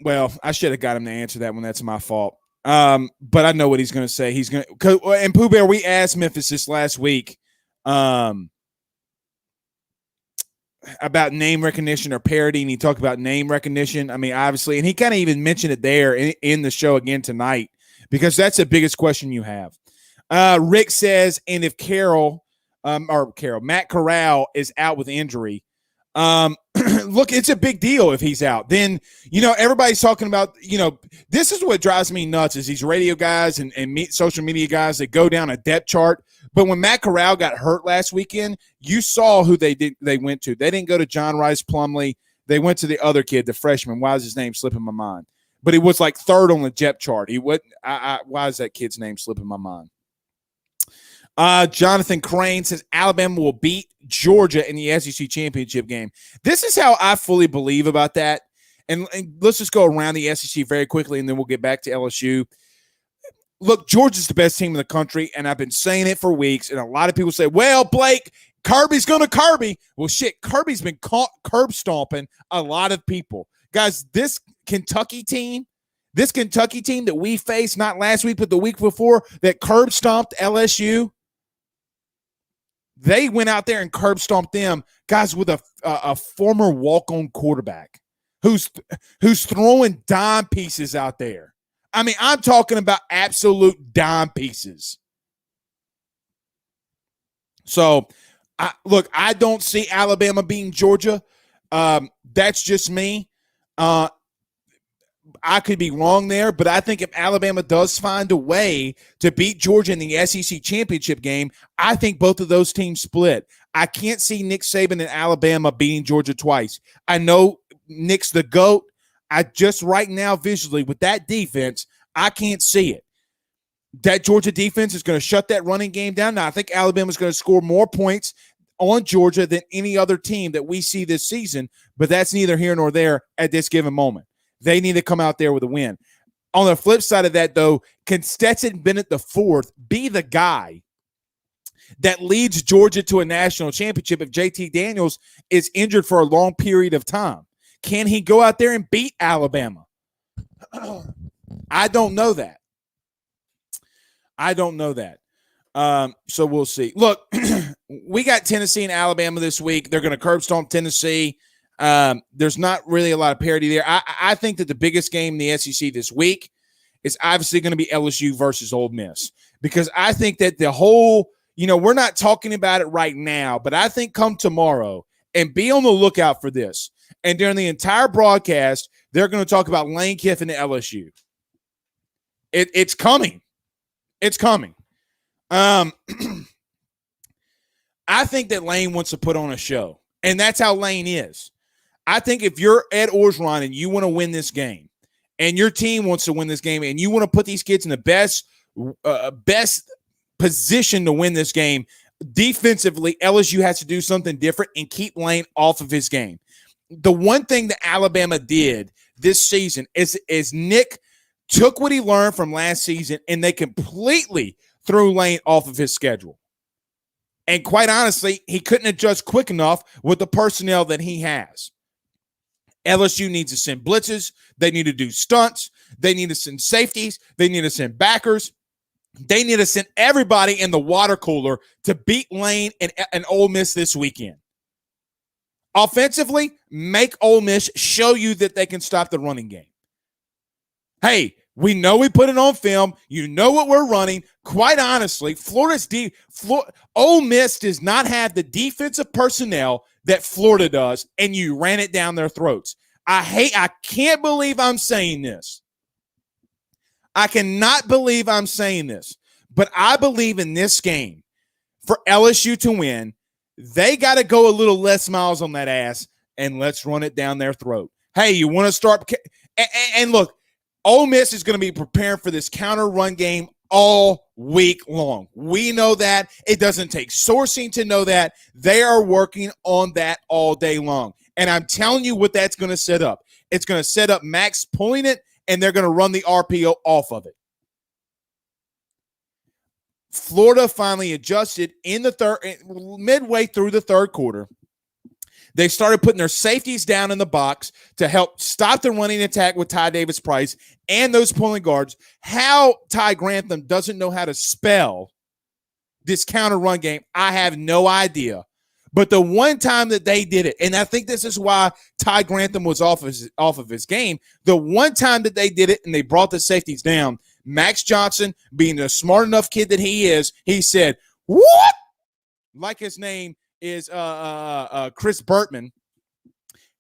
well, I should have got him to answer that one. That's my fault. But I know what he's going to say. He's going to, and Pooh Bear, we asked Memphis this last week, about name recognition or parody, and he talked about name recognition. I mean, obviously, and he kind of even mentioned it there in the show again tonight, because that's the biggest question you have. Rick says, and if Matt Corral is out with injury, look, it's a big deal if he's out. Then, everybody's talking about, this is what drives me nuts is these radio guys and social media guys that go down a depth chart. But when Matt Corral got hurt last weekend, you saw who they went to. They didn't go to John Rice Plumlee. They went to the other kid, the freshman. Why is his name slipping my mind? But he was like third on the depth chart. He wouldn't. Why is that kid's name slipping my mind? Jonathan Crane says Alabama will beat Georgia in the SEC championship game. This is how I fully believe about that. And let's just go around the SEC very quickly, and then we'll get back to LSU. Look, Georgia's the best team in the country, and I've been saying it for weeks, and a lot of people say, well, Blake, Kirby's going to Kirby. Well, shit, Kirby's been curb stomping a lot of people. Guys, this Kentucky team, This Kentucky team that we faced not last week but the week before that curb stomped LSU, they went out there and curb stomped them, guys, with a former walk-on quarterback who's throwing dime pieces out there. I mean, I'm talking about absolute dime pieces. So, I don't see Alabama beating Georgia. That's just me. I could be wrong there, but I think if Alabama does find a way to beat Georgia in the SEC championship game, I think both of those teams split. I can't see Nick Saban and Alabama beating Georgia twice. I know Nick's the GOAT. I just right now visually with that defense, I can't see it. That Georgia defense is going to shut that running game down. Now, I think Alabama's going to score more points on Georgia than any other team that we see this season, but that's neither here nor there at this given moment. They need to come out there with a win. On the flip side of that, though, can Stetson Bennett IV be the guy that leads Georgia to a national championship if JT Daniels is injured for a long period of time? Can he go out there and beat Alabama? I don't know that. So we'll see. Look, we got Tennessee and Alabama this week. They're going to curb stomp Tennessee. There's not really a lot of parity there. I think that the biggest game in the SEC this week is obviously going to be LSU versus Ole Miss, because I think that the whole, we're not talking about it right now, but I think come tomorrow, and be on the lookout for this, and during the entire broadcast, they're going to talk about Lane Kiffin to LSU. It's coming. It's coming. I think that Lane wants to put on a show, and that's how Lane is. I think if you're Ed Orgeron and you want to win this game, and your team wants to win this game, and you want to put these kids in the best position to win this game, defensively, LSU has to do something different and keep Lane off of his game. The one thing that Alabama did this season is Nick took what he learned from last season, and they completely threw Lane off of his schedule. And quite honestly, he couldn't adjust quick enough with the personnel that he has. LSU needs to send blitzes. They need to do stunts. They need to send safeties. They need to send backers. They need to send everybody in the water cooler to beat Lane and Ole Miss this weekend. Offensively, make Ole Miss show you that they can stop the running game. Hey, we know we put it on film. You know what we're running. Quite honestly, Ole Miss does not have the defensive personnel that Florida does, and you ran it down their throats. I can't believe I'm saying this. I cannot believe I'm saying this, but I believe in this game for LSU to win, they got to go a little less miles on that ass, and let's run it down their throat. Hey, you want to start and look, Ole Miss is going to be preparing for this counter run game all week long. We know that. It doesn't take sourcing to know that. They are working on that all day long. And I'm telling you what that's going to set up. It's going to set up Max pulling it, and they're going to run the RPO off of it. Florida finally adjusted in the midway through the third quarter. They started putting their safeties down in the box to help stop the running attack with Ty Davis-Price and those pulling guards. How Ty Grantham doesn't know how to spell this counter run game, I have no idea. But the one time that they did it, and I think this is why Ty Grantham was off of his game, the one time that they did it and they brought the safeties down, Max Johnson, being the smart enough kid that he is, he said, "What?" Like his name is Chris Burtman.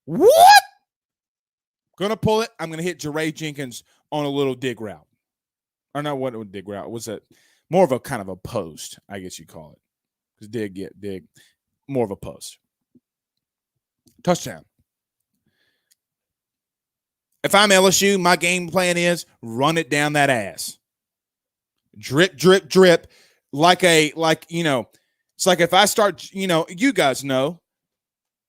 What? Gonna pull it. I'm gonna hit Jeray Jenkins on a little dig route. Or not what a dig route. Was it more of a kind of a post, I guess you call it. Because dig. More of a post. Touchdown. If I'm LSU, my game plan is run it down that ass. Drip, drip, drip. It's like if I start, you guys know.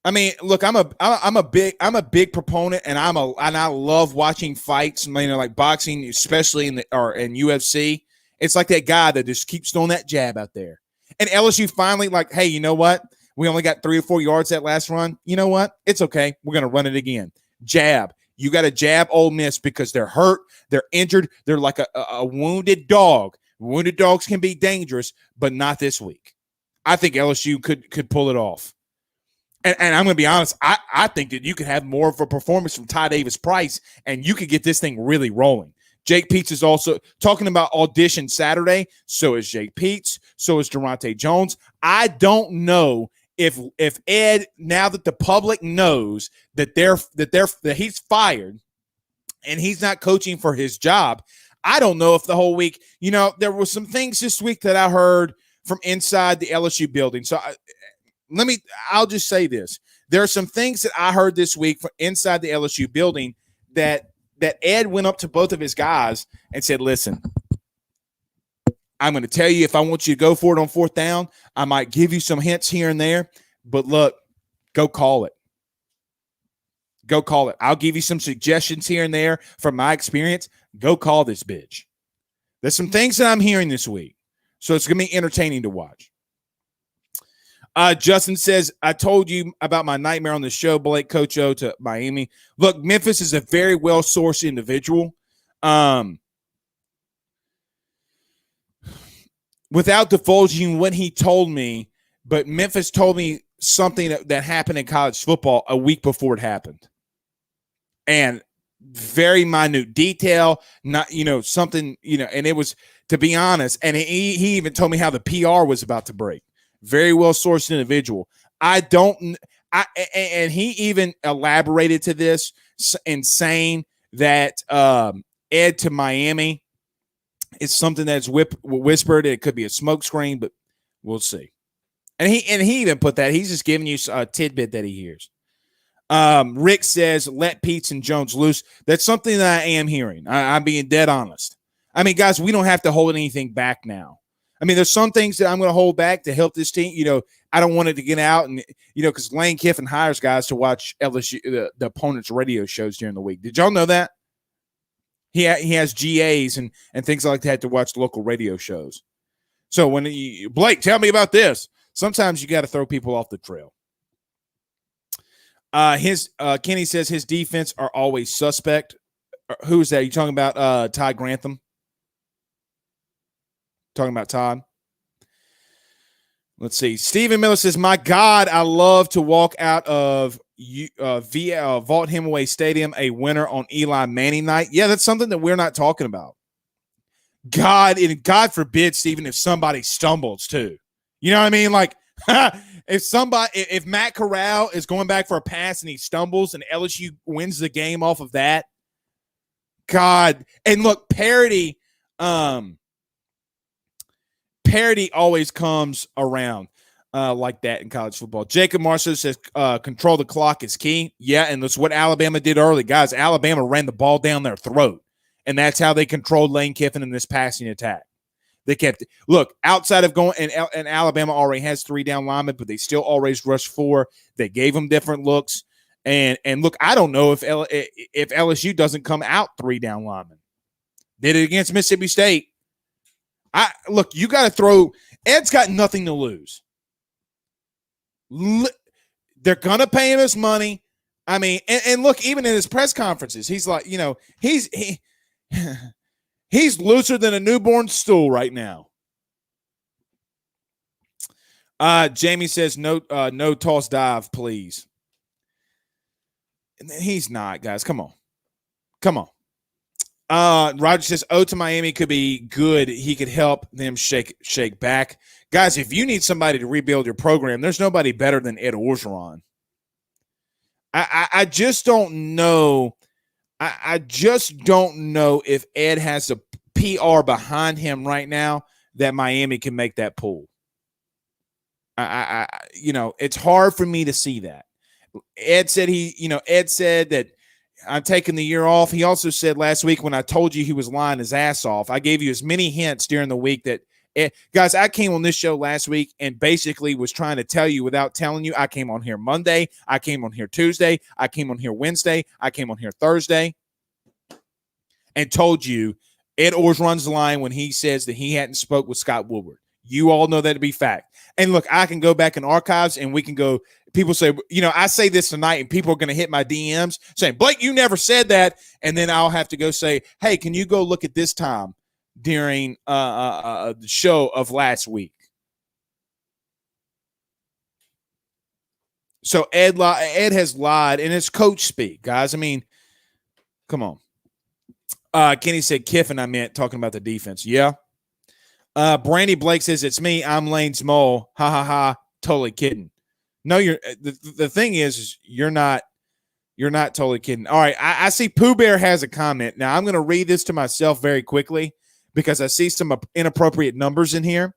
I mean, look, I'm a big proponent, and I love watching fights, like boxing, especially in UFC. It's like that guy that just keeps throwing that jab out there. And LSU finally hey, you know what? We only got 3 or 4 yards that last run. You know what? It's okay. We're going to run it again. Jab. You got to jab Ole Miss because they're hurt, they're injured, they're like a wounded dog. Wounded dogs can be dangerous, but not this week. I think LSU could pull it off. And I'm going to be honest, I think that you could have more of a performance from Ty Davis Price, and you could get this thing really rolling. Jake Peets is also talking about Audition Saturday. So is Jake Peets. So is Durante Jones. I don't know if Ed, now that the public knows that he's fired and he's not coaching for his job, I don't know if the whole week, there were some things this week that I heard from inside the LSU building. So I'll just say this. There are some things that I heard this week from inside the LSU building that Ed went up to both of his guys and said, listen, I'm going to tell you if I want you to go for it on fourth down, I might give you some hints here and there, but look, go call it. Go call it. I'll give you some suggestions here and there from my experience. Go call this bitch. There's some things that I'm hearing this week, so it's going to be entertaining to watch. Justin says, I told you about my nightmare on the show, Blake Coach O to Miami. Look, Memphis is a very well-sourced individual. Without divulging what he told me, but Memphis told me something that happened in college football a week before it happened. And very minute detail, not, something, and it was, to be honest, and he even told me how the PR was about to break. Very well-sourced individual. And he even elaborated to this in saying that Ed to Miami is something that's whispered. It could be a smokescreen, but we'll see. And he even put that. He's just giving you a tidbit that he hears. Rick says, let Peets and Jones loose. That's something that I am hearing. I'm being dead honest. I mean, guys, we don't have to hold anything back now. I mean, there's some things that I'm going to hold back to help this team. I don't want it to get out, and because Lane Kiffin hires guys to watch LSU, the opponent's radio shows during the week. Did y'all know that? He has GAs and things like that to watch local radio shows. So when Blake, tell me about this. Sometimes you got to throw people off the trail. Kenny says his defense are always suspect. Who is that? You talking about Ty Grantham? Talking about Todd. Let's see. Stephen Miller says, my God, I love to walk out of Vaught Hemingway Stadium a winner on Eli Manning night. Yeah, that's something that we're not talking about. God forbid, Stephen, if somebody stumbles too. You know what I mean? Like, if Matt Corral is going back for a pass and he stumbles and LSU wins the game off of that, God. And look, parity always comes around like that in college football. Jacob Marshall says control the clock is key. Yeah, and that's what Alabama did early. Guys, Alabama ran the ball down their throat, and that's how they controlled Lane Kiffin in this passing attack. They kept it. Look, outside of going, and Alabama already has 3 down linemen, but they still always rush 4. They gave them different looks. And look, I don't know if LSU doesn't come out 3 down linemen. Did it against Mississippi State. Look, you got to throw. Ed's got nothing to lose. They're going to pay him his money. I mean, and look, even in his press conferences, he's like, he's looser than a newborn stool right now. Jamie says, no toss dive, please. And he's not, guys. Come on. Roger says, to Miami could be good. He could help them shake back. Guys, if you need somebody to rebuild your program, there's nobody better than Ed Orgeron. I just don't know. I just don't know if Ed has a PR behind him right now that Miami can make that pull. It's hard for me to see that. Ed said that I'm taking the year off. He also said last week when I told you he was lying his ass off, I gave you as many hints during the week that guys, I came on this show last week and basically was trying to tell you without telling you. I came on here Monday. I came on here Tuesday. I came on here Wednesday. I came on here Thursday and told you Ed Orgeron's lying when he says that he hadn't spoke with Scott Woodward. You all know that to be fact. And look, I can go back in archives and we can go. People say, I say this tonight and people are going to hit my DMs saying, Blake, you never said that. And then I'll have to go say, hey, can you go look at this time during the show of last week? So Ed has lied, and it's coach speak, guys. I mean, come on. Kenny said Kiffin, I meant talking about the defense. Yeah. Brandy Blake says, it's me. I'm Lane's mole. Ha, ha, ha. Totally kidding. No, the thing is you're not totally kidding. All right. I see Pooh Bear has a comment. Now, I'm going to read this to myself very quickly because I see some inappropriate numbers in here.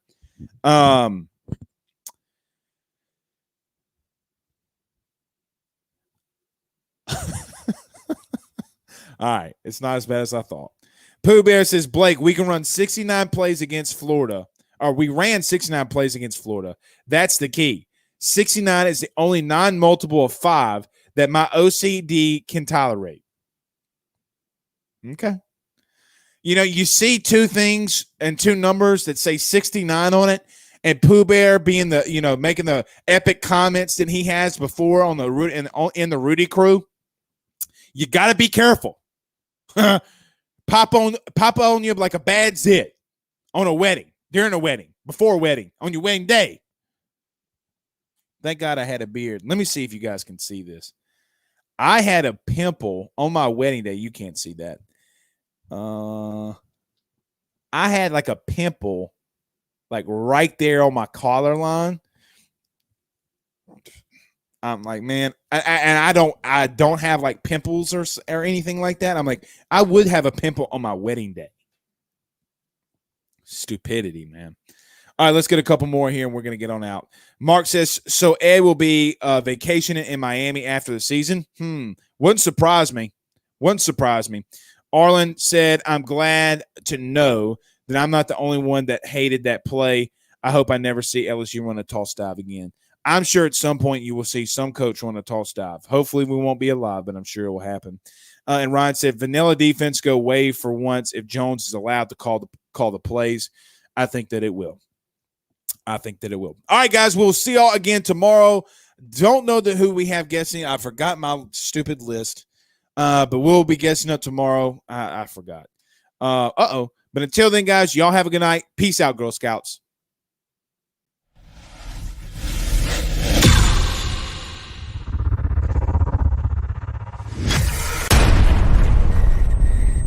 All right. It's not as bad as I thought. Pooh Bear says, Blake, we can run 69 plays against Florida. Or we ran 69 plays against Florida. That's the key. 69 is the only non-multiple of 5 that my OCD can tolerate. Okay. You see 2 things and 2 numbers that say 69 on it, and Pooh Bear being the, making the epic comments that he has before on the in the Rudy crew. You got to be careful. Pop on you like a bad zit on a wedding, during a wedding, before a wedding, on your wedding day. Thank God I had a beard. Let me see if you guys can see this. I had a pimple on my wedding day. You can't see that. I had like a pimple like right there on my collar line. I'm like, man, I don't have like pimples or anything like that. I'm like, I would have a pimple on my wedding day. Stupidity, man. All right, let's get a couple more here and we're going to get on out. Mark says, so Ed will be vacationing in Miami after the season. Wouldn't surprise me. Arlen said, I'm glad to know that I'm not the only one that hated that play. I hope I never see LSU run a toss dive again. I'm sure at some point you will see some coach run a toss dive. Hopefully we won't be alive, but I'm sure it will happen. And Ryan said, vanilla defense go wave for once if Jones is allowed to call the plays. I think that it will. All right, guys, we'll see y'all again tomorrow. Don't know who we have guessing. I forgot my stupid list, but we'll be guessing up tomorrow. I forgot. But until then, guys, y'all have a good night. Peace out, Girl Scouts.